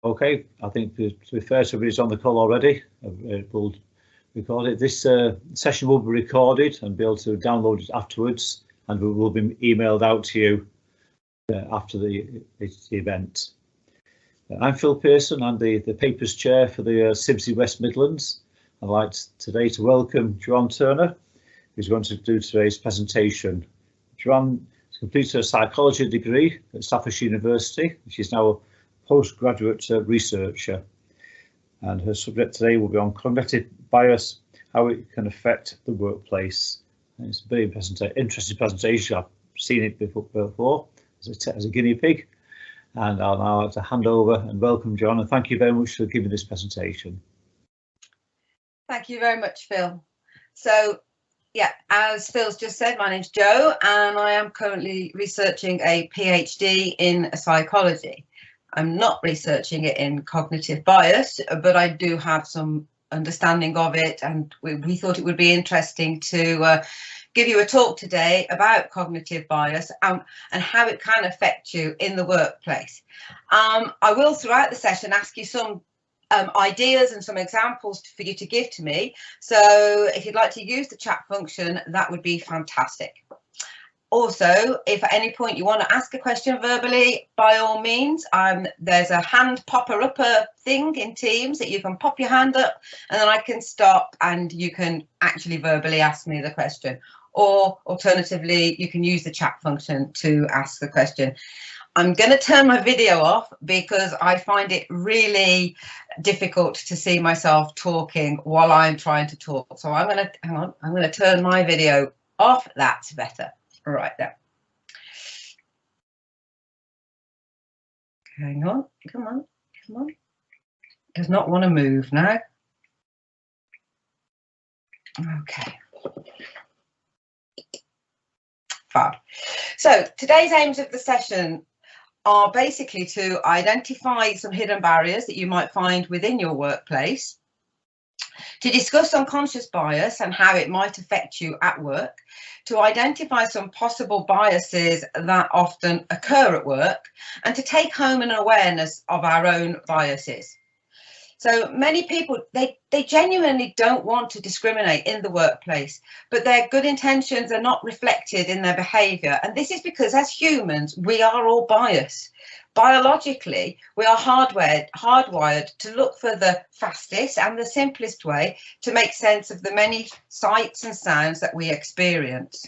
Okay, I think to be fair, somebody's on the call already. We'll record it. This session will be recorded and be able to download it afterwards, and it will be emailed out to you after the event. I'm Phil Pearson. I'm the Papers Chair for the CIBSE West Midlands. I'd like today to welcome Jerome Turner, who's going to do today's presentation. Jerome has completed a psychology degree at Staffordshire University. She's now a postgraduate researcher, and her subject today will be on cognitive bias, how it can affect the workplace. And it's a very interesting presentation. I've seen it before as a guinea pig, and I'll now like to hand over and welcome John, and thank you very much for giving this presentation. Thank you very much, Phil. So yeah, as Phil's just said, my name's Jo, and I am currently researching a PhD in psychology. I'm not researching it in cognitive bias, but I do have some understanding of it, and we thought it would be interesting to give you a talk today about cognitive bias and how it can affect you in the workplace. I will throughout the session ask you some ideas and some examples for you to give to me. So if you'd like to use the chat function, that would be fantastic. Also, if at any point you want to ask a question verbally, by all means, there's a hand popper-upper thing in Teams that you can pop your hand up, and then I can stop and you can actually verbally ask me the question. Or alternatively, you can use the chat function to ask the question. I'm going to turn my video off because I find it really difficult to see myself talking while I'm trying to talk. So I'm going to, hang on, I'm going to turn my video off. That's better. Right there. Hang on, come on, come on. Does not want to move now. Okay. Fab. So today's aims of the session are basically to identify some hidden barriers that you might find within your workplace, to discuss unconscious bias and how it might affect you at work, to identify some possible biases that often occur at work, and to take home an awareness of our own biases. So many people, they genuinely don't want to discriminate in the workplace, but their good intentions are not reflected in their behaviour. And this is because as humans, we are all biased. Biologically, we are hardwired to look for the fastest and the simplest way to make sense of the many sights and sounds that we experience.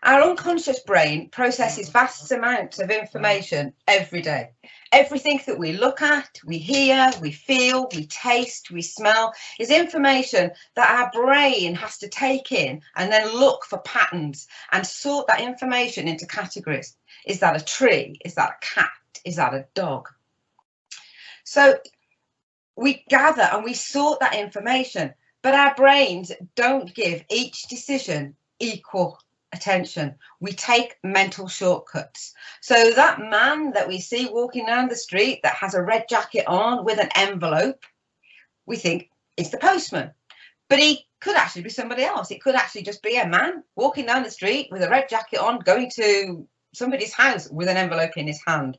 Our unconscious brain processes vast amounts of information every day. Everything that we look at, we hear, we feel, we taste, we smell is information that our brain has to take in and then look for patterns and sort that information into categories. Is that a tree? Is that a cat? Is that a dog? So we gather and we sort that information, but our brains don't give each decision equal attention. We take mental shortcuts. So that man that we see walking down the street that has a red jacket on with an envelope, we think it's the postman, but he could actually be somebody else. It could actually just be a man walking down the street with a red jacket on, going to somebody's house with an envelope in his hand.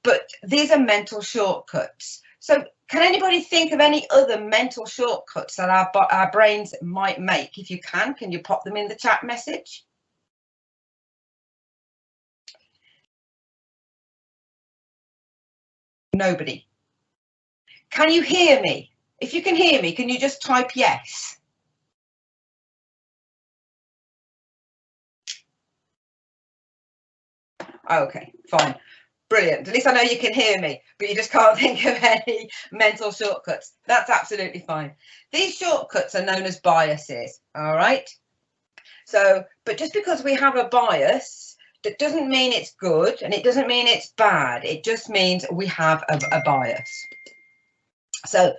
But these are mental shortcuts. So can anybody think of any other mental shortcuts that our brains might make? If you can you pop them in the chat message? Nobody. Can you hear me? If you can hear me, can you just type yes? Okay, fine. Brilliant. At least I know you can hear me, but you just can't think of any mental shortcuts. That's absolutely fine. These shortcuts are known as biases, all right? So, but just because we have a bias, that doesn't mean it's good and it doesn't mean it's bad. It just means we have a bias. So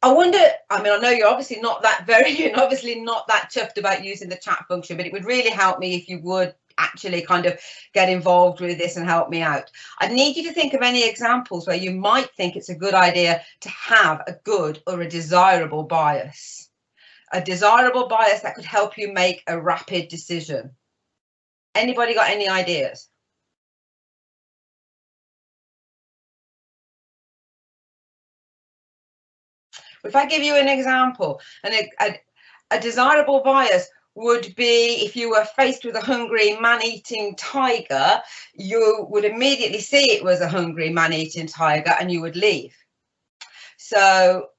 I wonder, I mean, I know you're obviously not that chuffed about using the chat function, but it would really help me if you would actually kind of get involved with this and help me out. I'd need you to think of any examples where you might think it's a good idea to have a good or a desirable bias. A desirable bias that could help you make a rapid decision. Anybody got any ideas? If I give you an example, a desirable bias would be if you were faced with a hungry man-eating tiger, you would immediately see it was a hungry man-eating tiger and you would leave. So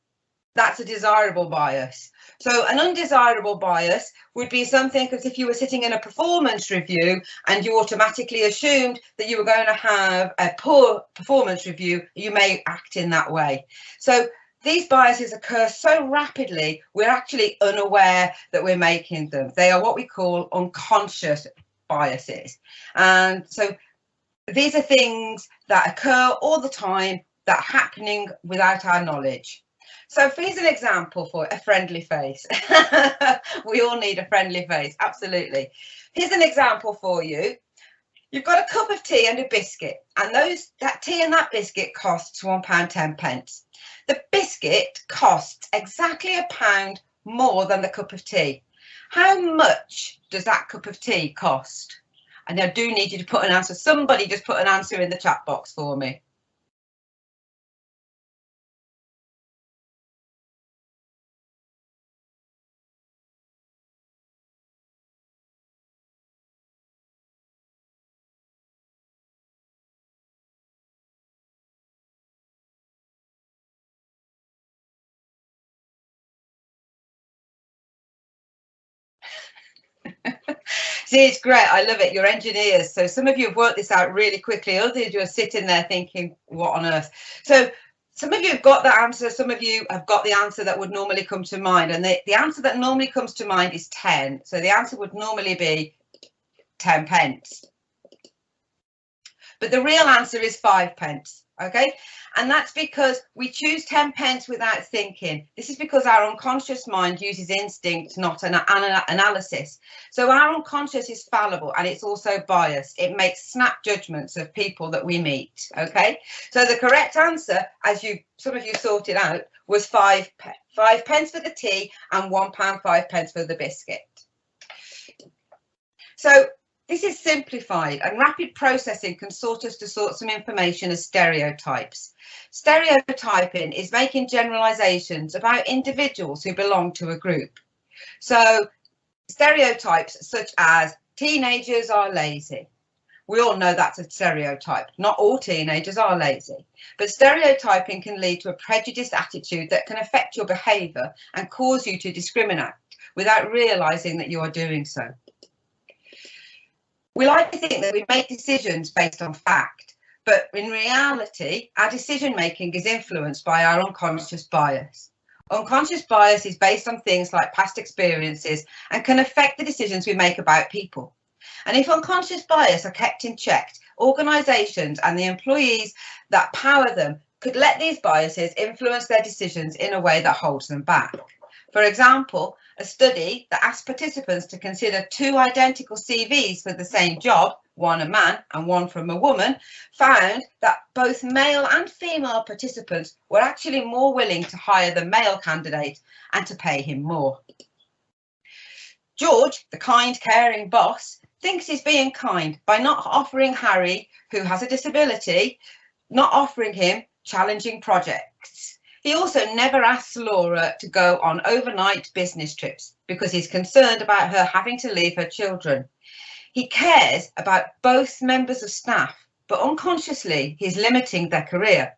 that's a desirable bias. So an undesirable bias would be something as if you were sitting in a performance review and you automatically assumed that you were going to have a poor performance review, you may act in that way. So these biases occur so rapidly, we're actually unaware that we're making them. They are what we call unconscious biases. And so these are things that occur all the time, that are happening without our knowledge. So here's an example for a friendly face. We all need a friendly face, absolutely. Here's an example for you. You've got a cup of tea and a biscuit, and that tea and that biscuit costs £1.10. The biscuit costs exactly £1 more than the cup of tea. How much does that cup of tea cost? And I do need you to put an answer. Somebody just put an answer in the chat box for me. See, it's great. I love it. You're engineers. So some of you have worked this out really quickly. Others of you are sitting there thinking, what on earth? So some of you have got the answer. Some of you have got the answer that would normally come to mind. And the answer that normally comes to mind is 10. So the answer would normally be 10 pence. But the real answer is 5 pence. OK, and that's because we choose 10 pence without thinking. This is because our unconscious mind uses instinct, not an analysis. So our unconscious is fallible and it's also biased. It makes snap judgments of people that we meet. OK, so the correct answer, as some of you sorted out, was 5 pence for the tea and £1.05 for the biscuit. So this is simplified, and rapid processing can sort us to sort some information as stereotypes. Stereotyping is making generalizations about individuals who belong to a group. So stereotypes such as teenagers are lazy. We all know that's a stereotype. Not all teenagers are lazy, but stereotyping can lead to a prejudiced attitude that can affect your behaviour and cause you to discriminate without realising that you are doing so. We like to think that we make decisions based on fact, but in reality, our decision making is influenced by our unconscious bias. Unconscious bias is based on things like past experiences and can affect the decisions we make about people. And if unconscious bias are kept in check, organisations and the employees that power them could let these biases influence their decisions in a way that holds them back. For example, a study that asked participants to consider 2 identical CVs for the same job, one a man and one from a woman, found that both male and female participants were actually more willing to hire the male candidate and to pay him more. George, the kind, caring boss, thinks he's being kind by not offering Harry, who has a disability, not offering him challenging projects. He also never asks Laura to go on overnight business trips because he's concerned about her having to leave her children. He cares about both members of staff, but unconsciously he's limiting their career.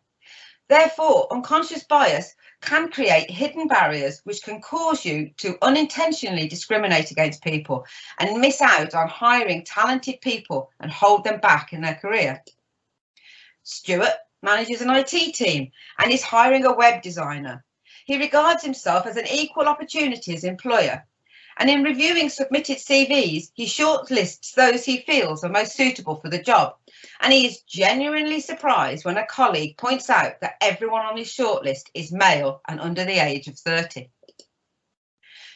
Therefore, unconscious bias can create hidden barriers which can cause you to unintentionally discriminate against people and miss out on hiring talented people and hold them back in their career. Stuart manages an IT team and is hiring a web designer. He regards himself as an equal opportunities employer, and in reviewing submitted CVs, he shortlists those he feels are most suitable for the job, and he is genuinely surprised when a colleague points out that everyone on his shortlist is male and under the age of 30.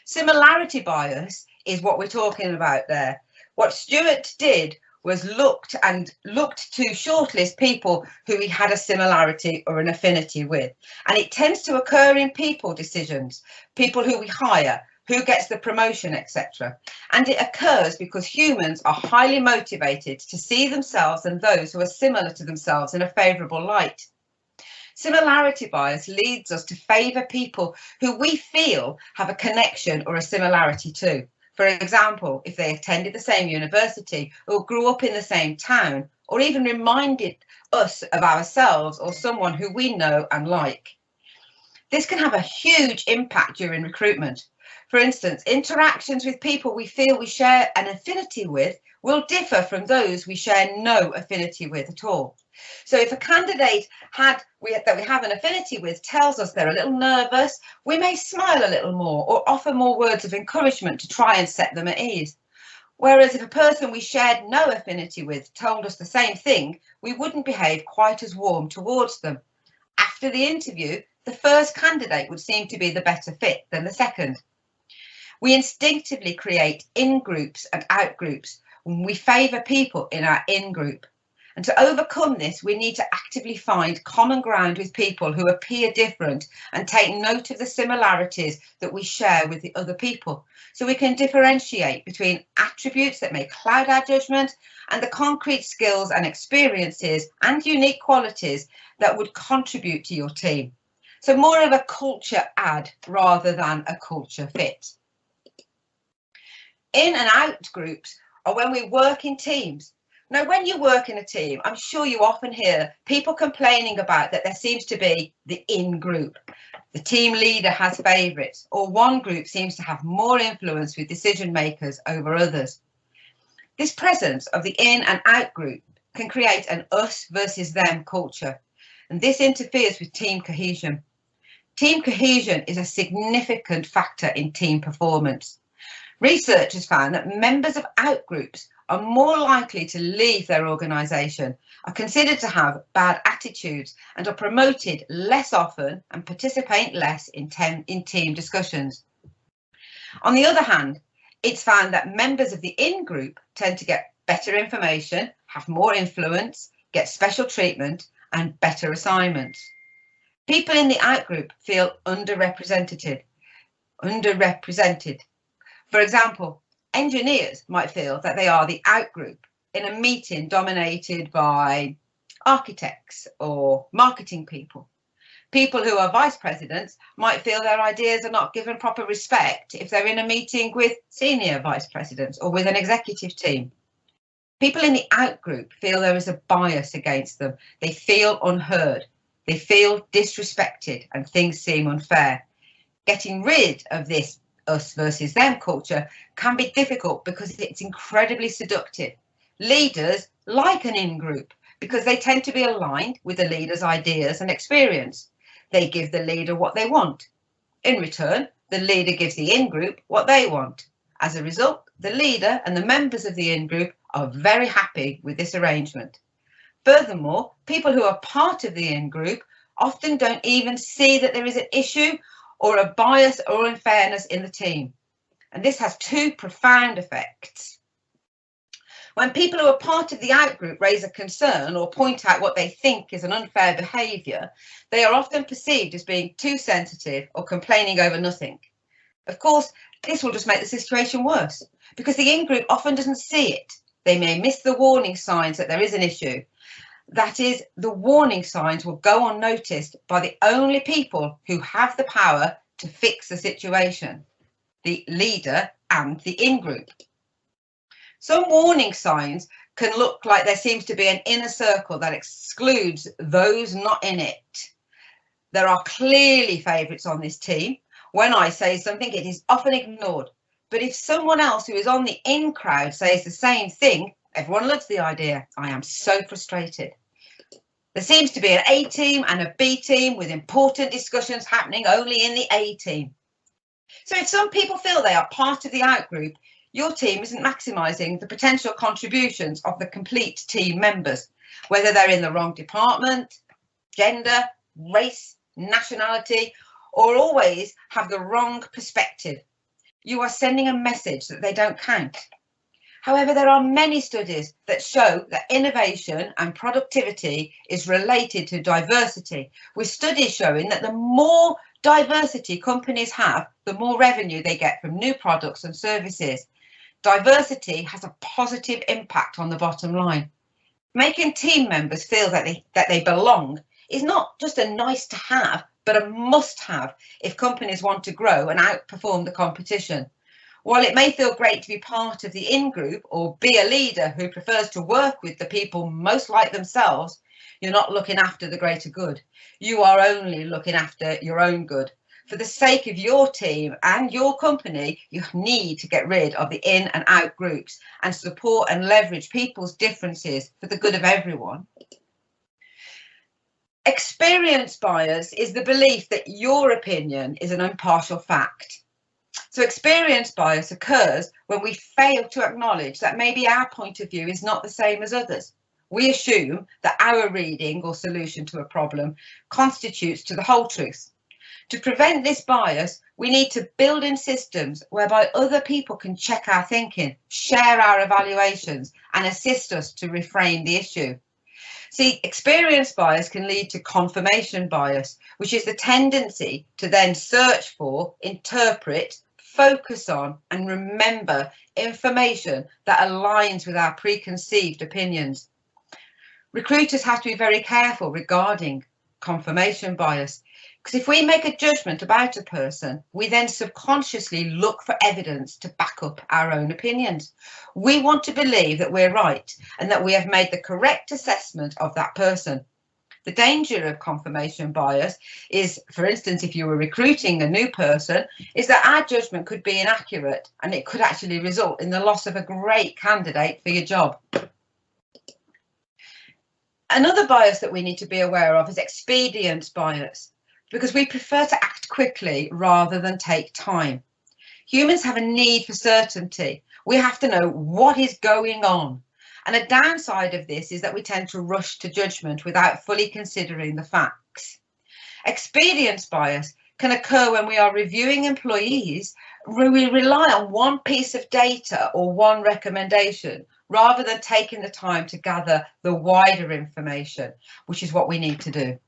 Similarity bias is what we're talking about there. What Stuart did was looked to shortlist people who he had a similarity or an affinity with. And it tends to occur in people decisions, people who we hire, who gets the promotion, etc. And it occurs because humans are highly motivated to see themselves and those who are similar to themselves in a favourable light. Similarity bias leads us to favour people who we feel have a connection or a similarity to. For example, if they attended the same university or grew up in the same town, or even reminded us of ourselves or someone who we know and like. This can have a huge impact during recruitment. For instance, interactions with people we feel we share an affinity with will differ from those we share no affinity with at all. So if a candidate that we have an affinity with tells us they're a little nervous, we may smile a little more or offer more words of encouragement to try and set them at ease. Whereas if a person we shared no affinity with told us the same thing, we wouldn't behave quite as warm towards them. After the interview, the first candidate would seem to be the better fit than the second. We instinctively create in-groups and out-groups when we favour people in our in-group. And to overcome this, we need to actively find common ground with people who appear different and take note of the similarities that we share with the other people, so we can differentiate between attributes that may cloud our judgment and the concrete skills and experiences and unique qualities that would contribute to your team. So more of a culture add rather than a culture fit. In and out groups are when we work in teams. Now, when you work in a team, I'm sure you often hear people complaining about that there seems to be the in group. The team leader has favourites, or one group seems to have more influence with decision makers over others. This presence of the in and out group can create an us versus them culture, and this interferes with team cohesion. Team cohesion is a significant factor in team performance. Researchers found that members of out groups are more likely to leave their organisation, are considered to have bad attitudes, and are promoted less often and participate less in team discussions. On the other hand, it's found that members of the in-group tend to get better information, have more influence, get special treatment, and better assignments. People in the out-group feel underrepresented. For example, engineers might feel that they are the out-group in a meeting dominated by architects or marketing people. People who are vice presidents might feel their ideas are not given proper respect if they're in a meeting with senior vice presidents or with an executive team. People in the out-group feel there is a bias against them. They feel unheard. They feel disrespected and things seem unfair. Getting rid of this us versus them culture can be difficult because it's incredibly seductive. Leaders like an in-group because they tend to be aligned with the leader's ideas and experience. They give the leader what they want. In return, the leader gives the in-group what they want. As a result, the leader and the members of the in-group are very happy with this arrangement. Furthermore, people who are part of the in-group often don't even see that there is an issue or a bias or unfairness in the team. And this has two profound effects. When people who are part of the out-group raise a concern or point out what they think is an unfair behaviour, they are often perceived as being too sensitive or complaining over nothing. Of course, this will just make the situation worse because the in-group often doesn't see it. They may miss the warning signs that there is an issue. That is, the warning signs will go unnoticed by the only people who have the power to fix the situation, the leader and the in-group. Some warning signs can look like there seems to be an inner circle that excludes those not in it. There are clearly favourites on this team. When I say something, it is often ignored. But if someone else who is on the in crowd says the same thing, everyone loves the idea. I am so frustrated. There seems to be an A team and a B team with important discussions happening only in the A team. So if some people feel they are part of the out group, your team isn't maximising the potential contributions of the complete team members, whether they're in the wrong department, gender, race, nationality, or always have the wrong perspective. You are sending a message that they don't count. However, there are many studies that show that innovation and productivity is related to diversity, with studies showing that the more diversity companies have, the more revenue they get from new products and services. Diversity has a positive impact on the bottom line. Making team members feel that they belong is not just a nice to have, but a must have if companies want to grow and outperform the competition. While it may feel great to be part of the in-group or be a leader who prefers to work with the people most like themselves, you're not looking after the greater good. You are only looking after your own good. For the sake of your team and your company, you need to get rid of the in and out groups and support and leverage people's differences for the good of everyone. Experience bias is the belief that your opinion is an impartial fact. So experience bias occurs when we fail to acknowledge that maybe our point of view is not the same as others. We assume that our reading or solution to a problem constitutes to the whole truth. To prevent this bias, we need to build in systems whereby other people can check our thinking, share our evaluations, and assist us to reframe the issue. See, experience bias can lead to confirmation bias, which is the tendency to then search for, interpret, focus on, and remember information that aligns with our preconceived opinions. Recruiters have to be very careful regarding confirmation bias, because if we make a judgment about a person, we then subconsciously look for evidence to back up our own opinions. We want to believe that we're right and that we have made the correct assessment of that person. The danger of confirmation bias is, for instance, if you were recruiting a new person, is that our judgment could be inaccurate and it could actually result in the loss of a great candidate for your job. Another bias that we need to be aware of is expedience bias, because we prefer to act quickly rather than take time. Humans have a need for certainty. We have to know what is going on. And a downside of this is that we tend to rush to judgment without fully considering the facts. Expedience bias can occur when we are reviewing employees, where we rely on one piece of data or one recommendation, rather than taking the time to gather the wider information, which is what we need to do.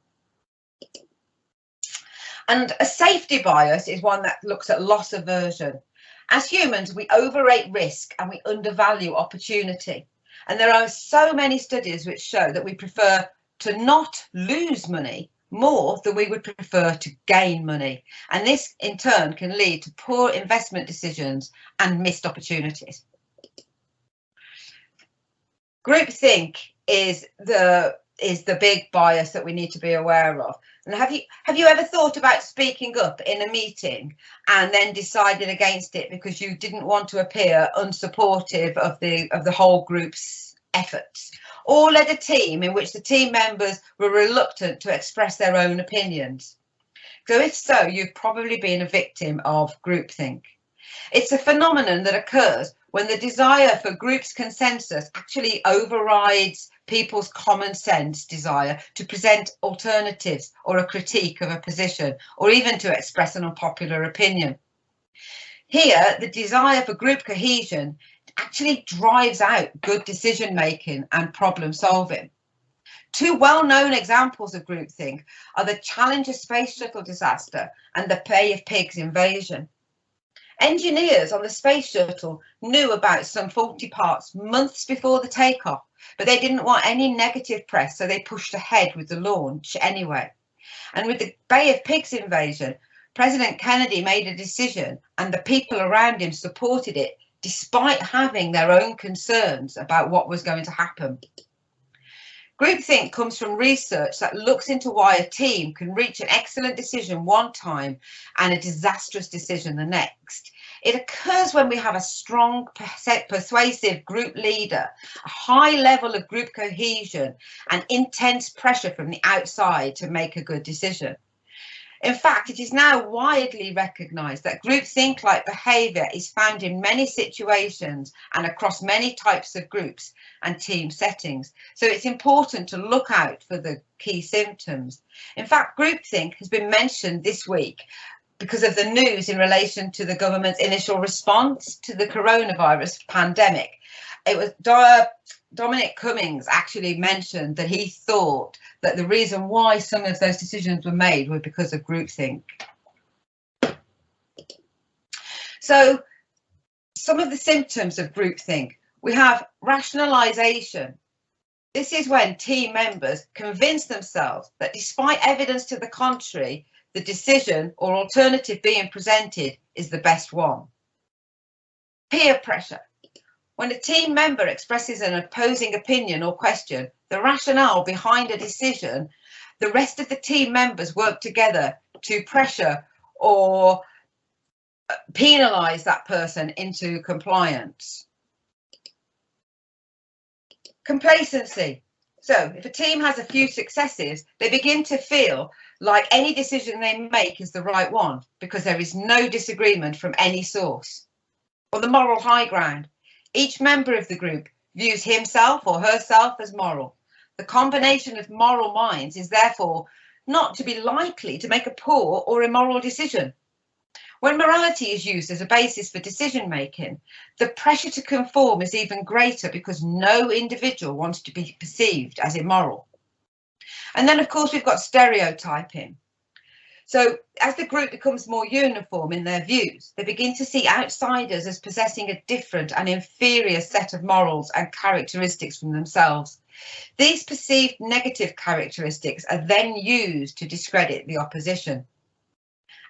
And a safety bias is one that looks at loss aversion. As humans, we overrate risk and we undervalue opportunity. And there are so many studies which show that we prefer to not lose money more than we would prefer to gain money. And this in turn can lead to poor investment decisions and missed opportunities. Groupthink is the big bias that we need to be aware of. And have you ever thought about speaking up in a meeting and then decided against it because you didn't want to appear unsupportive of the whole group's efforts, or led a team in which the team members were reluctant to express their own opinions? So if so, you've probably been a victim of groupthink. It's a phenomenon that occurs when the desire for group's consensus actually overrides people's common sense desire to present alternatives or a critique of a position, or even to express an unpopular opinion. Here, the desire for group cohesion actually drives out good decision making and problem solving. Two well-known examples of groupthink are the Challenger space shuttle disaster and the Bay of Pigs invasion. Engineers on the space shuttle knew about some faulty parts months before the takeoff, but they didn't want any negative press, so they pushed ahead with the launch anyway. And with the Bay of Pigs invasion, President Kennedy made a decision and the people around him supported it, despite having their own concerns about what was going to happen. Groupthink comes from research that looks into why a team can reach an excellent decision one time and a disastrous decision the next. It occurs when we have a strong, persuasive group leader, a high level of group cohesion, and intense pressure from the outside to make a good decision. In fact, it is now widely recognised that groupthink-like behaviour is found in many situations and across many types of groups and team settings. So it's important to look out for the key symptoms. In fact, groupthink has been mentioned this week because of the news in relation to the government's initial response to the coronavirus pandemic. It was Dominic Cummings actually mentioned that he thought that the reason why some of those decisions were made were because of groupthink. So some of the symptoms of groupthink, we have rationalisation. This is when team members convince themselves that despite evidence to the contrary, the decision or alternative being presented is the best one. Peer pressure. When a team member expresses an opposing opinion or question the rationale behind a decision, the rest of the team members work together to pressure or penalise that person into compliance. Complacency. So if a team has a few successes, they begin to feel like any decision they make is the right one because there is no disagreement from any source. Or the moral high ground. Each member of the group views himself or herself as moral. The combination of moral minds is therefore not to be likely to make a poor or immoral decision. When morality is used as a basis for decision making, the pressure to conform is even greater because no individual wants to be perceived as immoral. And then, of course, we've got stereotyping. So as the group becomes more uniform in their views, they begin to see outsiders as possessing a different and inferior set of morals and characteristics from themselves. These perceived negative characteristics are then used to discredit the opposition.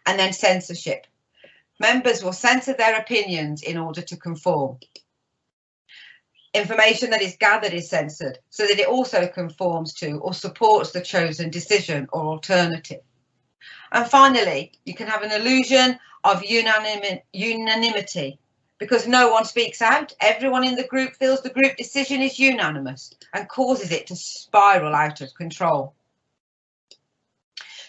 And then censorship. Members will censor their opinions in order to conform. Information that is gathered is censored so that it also conforms to or supports the chosen decision or alternative. And finally, you can have an illusion of unanimity. Because no one speaks out, everyone in the group feels the group decision is unanimous and causes it to spiral out of control.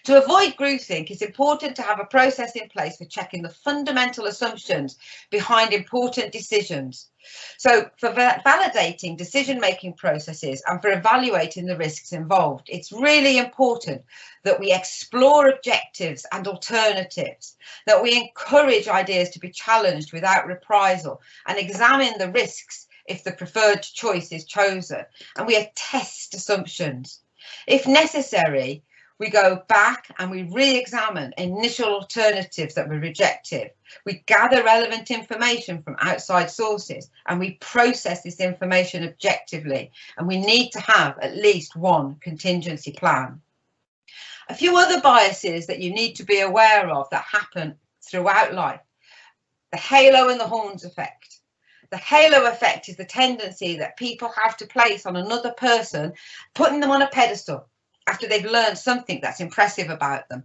To avoid groupthink, it's important to have a process in place for checking the fundamental assumptions behind important decisions. So for validating decision-making processes and for evaluating the risks involved, it's really important that we explore objectives and alternatives, that we encourage ideas to be challenged without reprisal and examine the risks if the preferred choice is chosen, and we test assumptions. If necessary, we go back and we re-examine initial alternatives that were rejected. We gather relevant information from outside sources and we process this information objectively. And we need to have at least one contingency plan. A few other biases that you need to be aware of that happen throughout life. The halo and the horns effect. The halo effect is the tendency that people have to place on another person, putting them on a pedestal after they've learned something that's impressive about them.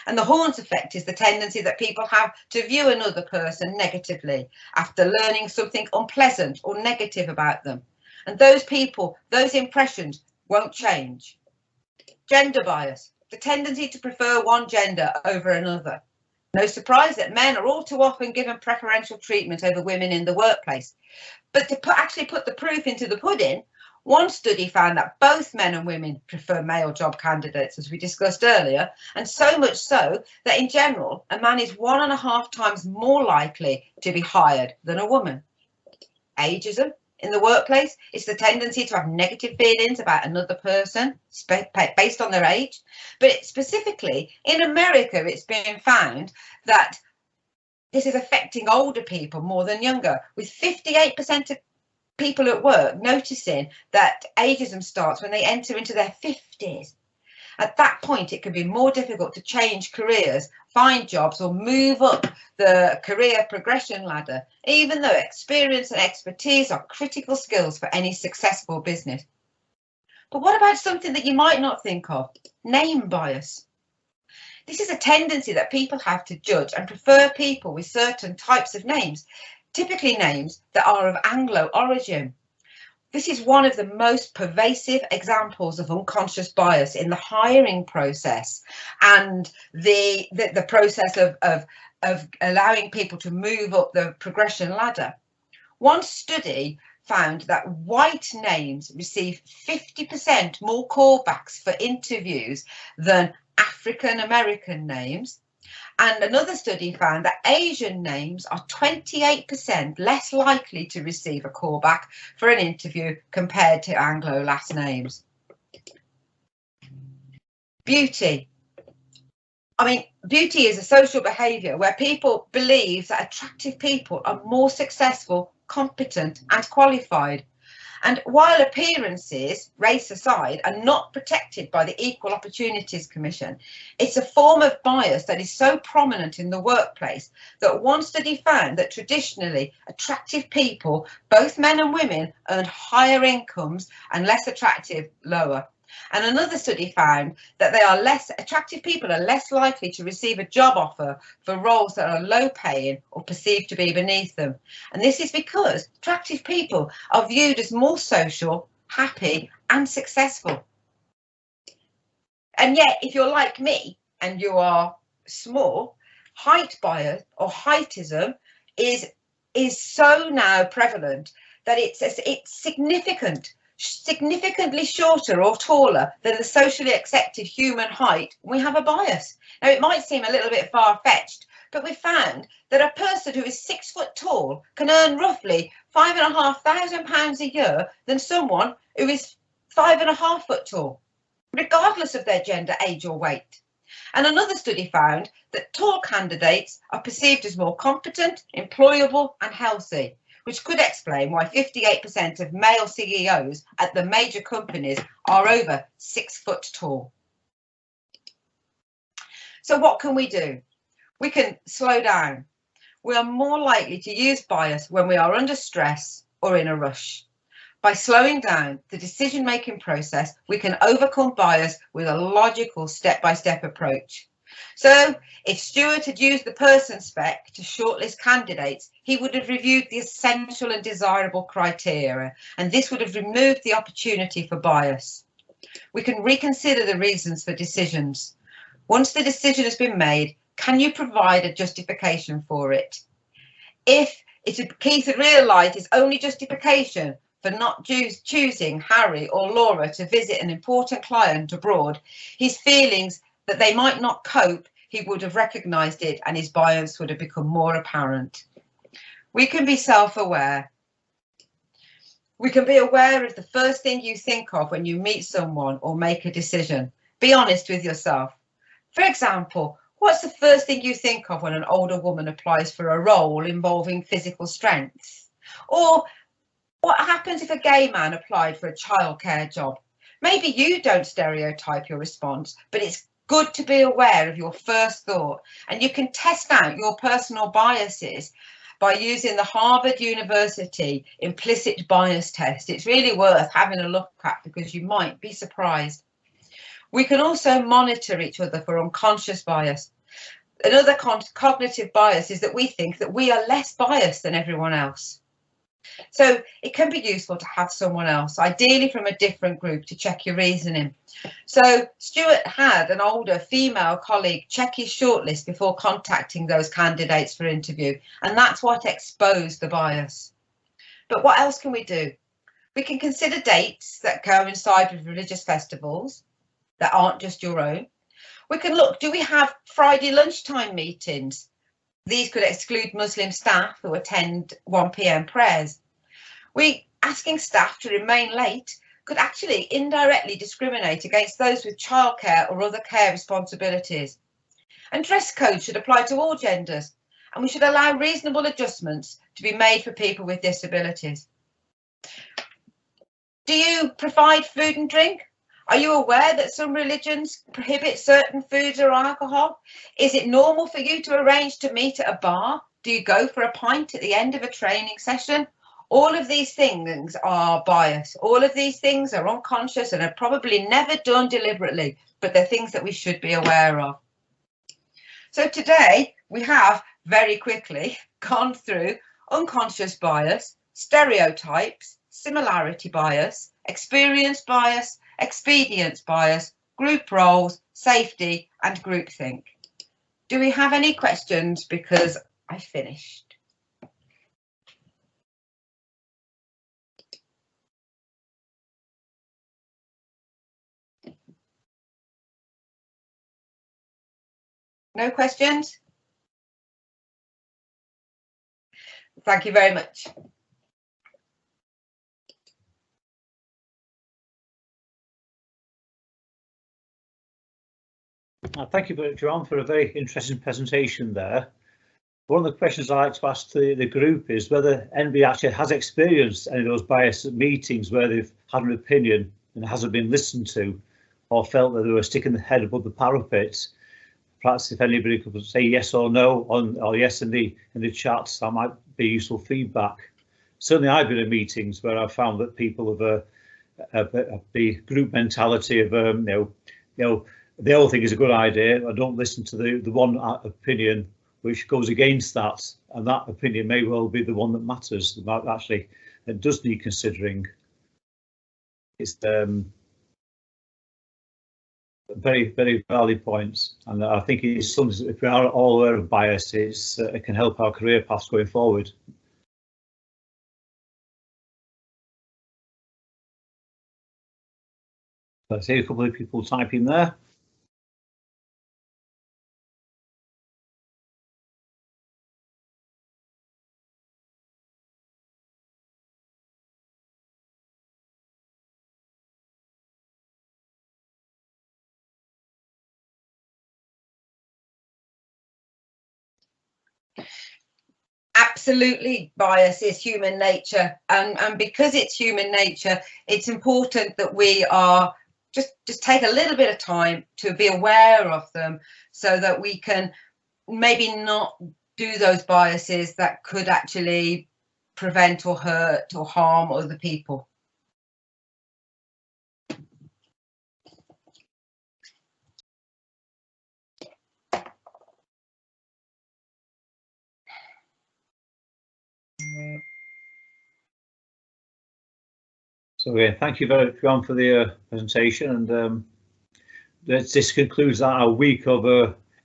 And the horns effect is the tendency that people have to view another person negatively after learning something unpleasant or negative about them. And those people, those impressions won't change. Gender bias, the tendency to prefer one gender over another. No surprise that men are all too often given preferential treatment over women in the workplace. But to actually put the proof into the pudding, one study found that both men and women prefer male job candidates, as we discussed earlier, and so much so that in general, a man is 1.5 times more likely to be hired than a woman. Ageism in the workplace is the tendency to have negative feelings about another person based on their age. But specifically in America, it's been found that this is affecting older people more than younger, with 58% of people at work noticing that ageism starts when they enter into their 50s. At that point, it can be more difficult to change careers, find jobs, or move up the career progression ladder, even though experience and expertise are critical skills for any successful business. But what about something that you might not think of? Name bias. This is a tendency that people have to judge and prefer people with certain types of names, typically names that are of Anglo origin. This is one of the most pervasive examples of unconscious bias in the hiring process and the process of allowing people to move up the progression ladder. One study found that white names receive 50% more callbacks for interviews than African American names. And another study found that Asian names are 28% less likely to receive a callback for an interview compared to Anglo last names. Beauty. Beauty is a social behaviour where people believe that attractive people are more successful, competent and qualified. And while appearances, race aside, are not protected by the Equal Opportunities Commission, it's a form of bias that is so prominent in the workplace that one study found that traditionally attractive people, both men and women, earned higher incomes and less attractive, lower. And another study found that attractive people are less likely to receive a job offer for roles that are low paying or perceived to be beneath them. And this is because attractive people are viewed as more social, happy and successful. And yet, if you're like me and you are small, height bias or heightism is so now prevalent that it's significantly shorter or taller than the socially accepted human height, we have a bias. Now, it might seem a little bit far-fetched, but we found that a person who is 6 foot tall can earn roughly £5,500 a year than someone who is 5.5 foot tall, regardless of their gender, age or weight. And another study found that tall candidates are perceived as more competent, employable and healthy, which could explain why 58% of male CEOs at the major companies are over 6 foot tall. So what can we do? We can slow down. We are more likely to use bias when we are under stress or in a rush. By slowing down the decision-making process, we can overcome bias with a logical step-by-step approach. So if Stuart had used the person spec to shortlist candidates, he would have reviewed the essential and desirable criteria, and this would have removed the opportunity for bias. We can reconsider the reasons for decisions. Once the decision has been made, can you provide a justification for it? If Keith had realised his only justification for not choosing Harry or Laura to visit an important client abroad, his feelings that they might not cope, he would have recognised it and his bias would have become more apparent. We can be self-aware. We can be aware of the first thing you think of when you meet someone or make a decision. Be honest with yourself. For example, what's the first thing you think of when an older woman applies for a role involving physical strength? Or what happens if a gay man applied for a childcare job? Maybe you don't stereotype your response, but it's good to be aware of your first thought, and you can test out your personal biases by using the Harvard University implicit bias test. It's really worth having a look at because you might be surprised. We can also monitor each other for unconscious bias. Another cognitive bias is that we think that we are less biased than everyone else. So it can be useful to have someone else, ideally from a different group, to check your reasoning. So Stuart had an older female colleague check his shortlist before contacting those candidates for interview, and that's what exposed the bias. But what else can we do? We can consider dates that coincide with religious festivals that aren't just your own. We can look, do we have Friday lunchtime meetings? These could exclude Muslim staff who attend 1 p.m. prayers. Asking staff to remain late could actually indirectly discriminate against those with childcare or other care responsibilities. And dress code should apply to all genders, and we should allow reasonable adjustments to be made for people with disabilities. Do you provide food and drink? Are you aware that some religions prohibit certain foods or alcohol? Is it normal for you to arrange to meet at a bar? Do you go for a pint at the end of a training session? All of these things are bias. All of these things are unconscious and are probably never done deliberately, but they're things that we should be aware of. So today we have very quickly gone through unconscious bias, stereotypes, similarity bias, experience bias, expedience bias, group roles, safety and groupthink. Do we have any questions? Because I finished. No questions? Thank you very much. Thank you, Jerome, for a very interesting presentation there. One of the questions I like to ask the group is whether anybody actually has experienced any of those bias meetings where they've had an opinion and it hasn't been listened to, or felt that they were sticking the head above the parapet. Perhaps if anybody could say yes or no or yes in the chats, that might be useful feedback. Certainly, I've been in meetings where I've found that people have the group mentality of they all think is a good idea. I don't listen to the one opinion which goes against that, and that opinion may well be the one that matters. That actually it does need considering. It's very, very valid points, and I think it's something. If we are all aware of biases, it can help our career paths going forward. I see a couple of people typing there. Absolutely, bias is human nature, and because it's human nature, it's important that we are just take a little bit of time to be aware of them, so that we can maybe not do those biases that could actually prevent or hurt or harm other people. So yeah, thank you very much for the presentation, and this concludes our week of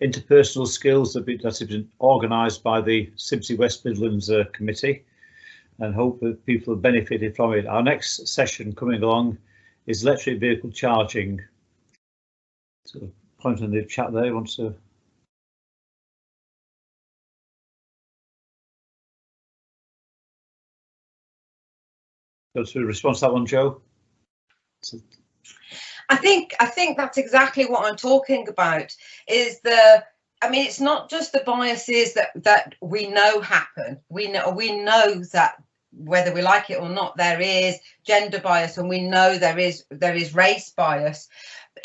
interpersonal skills that have been organised by the CIBSE West Midlands Committee, and hope that people have benefited from it. Our next session coming along is electric vehicle charging. So point in the chat there, wants to. Go to respond to that one, Joe. I think that's exactly what I'm talking about. I mean, it's not just the biases that we know happen. We know that whether we like it or not, there is gender bias, and we know there is race bias.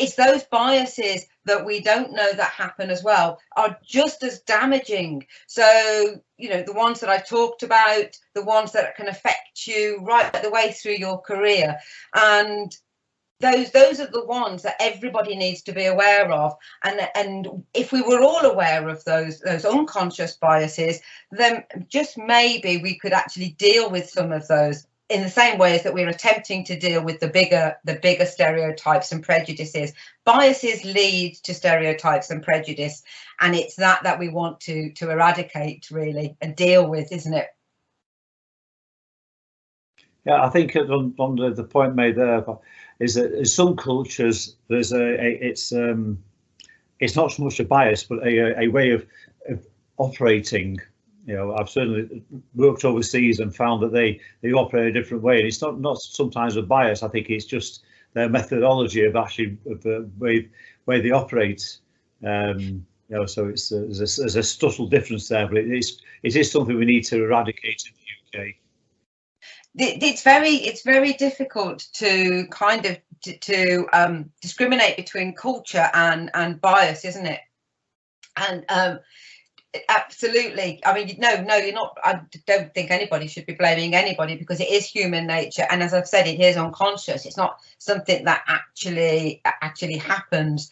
It's those biases that we don't know that happen as well are just as damaging. So, you know, the ones that I talked about, the ones that can affect you right the way through your career, and those are the ones that everybody needs to be aware of. And if we were all aware of those unconscious biases, then just maybe we could actually deal with some of those in the same ways that we're attempting to deal with the bigger stereotypes and prejudices. Biases lead to stereotypes and prejudice, and it's that we want to eradicate, really, and deal with, isn't it? Yeah, I think on the point made there is that in some cultures there's it's not so much a bias, but a way of operating. You know, I've certainly worked overseas and found that they operate a different way, and it's not sometimes a bias. I think it's just their methodology of actually of the way they operate. You know, so there's a subtle difference there, but it is something we need to eradicate in the UK. It's very difficult to kind of discriminate between culture and bias, isn't it? And absolutely. I mean, no, you're not. I don't think anybody should be blaming anybody, because it is human nature, and as I've said, it is unconscious. It's not something that actually happens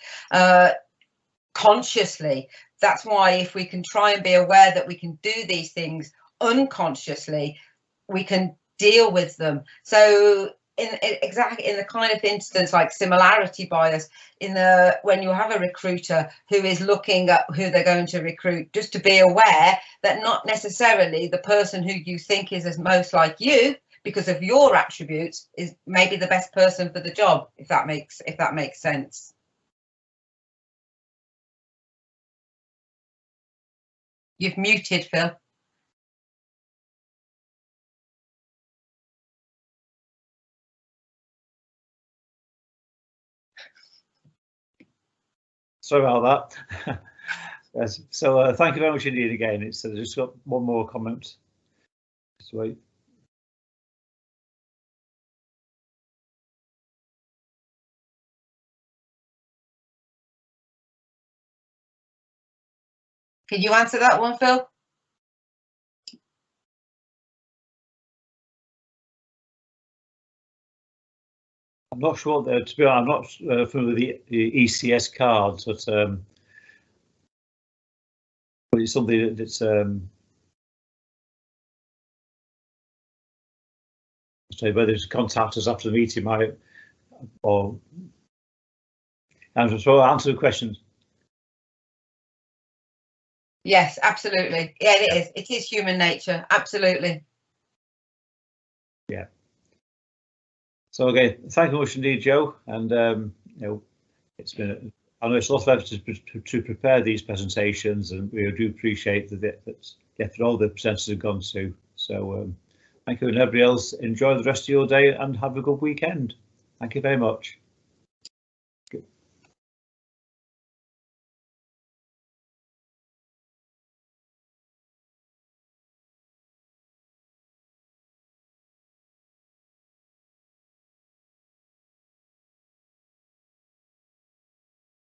consciously. That's why if we can try and be aware that we can do these things unconsciously, we can deal with them. So in the kind of instance like similarity bias, when you have a recruiter who is looking at who they're going to recruit, just to be aware that not necessarily the person who you think is as most like you because of your attributes is maybe the best person for the job, if that makes sense. You've muted, Phil. Sorry about that. Yes. So thank you very much indeed again. It's just got one more comment. Just wait. Can you answer that one, Phil? I'm not sure that, to be honest, I'm not familiar with the ECS cards, but it's something that's so whether it's contact us after the meeting, might or and so I'll answer the questions. Yes, absolutely. Yeah, it is. It is human nature. Absolutely. Yeah. So again, thank you much indeed, Joe. And you know, it's been I know it's a lot of effort to prepare these presentations, and we do appreciate that all the presenters have gone to. So thank you, and everybody else. Enjoy the rest of your day and have a good weekend. Thank you very much.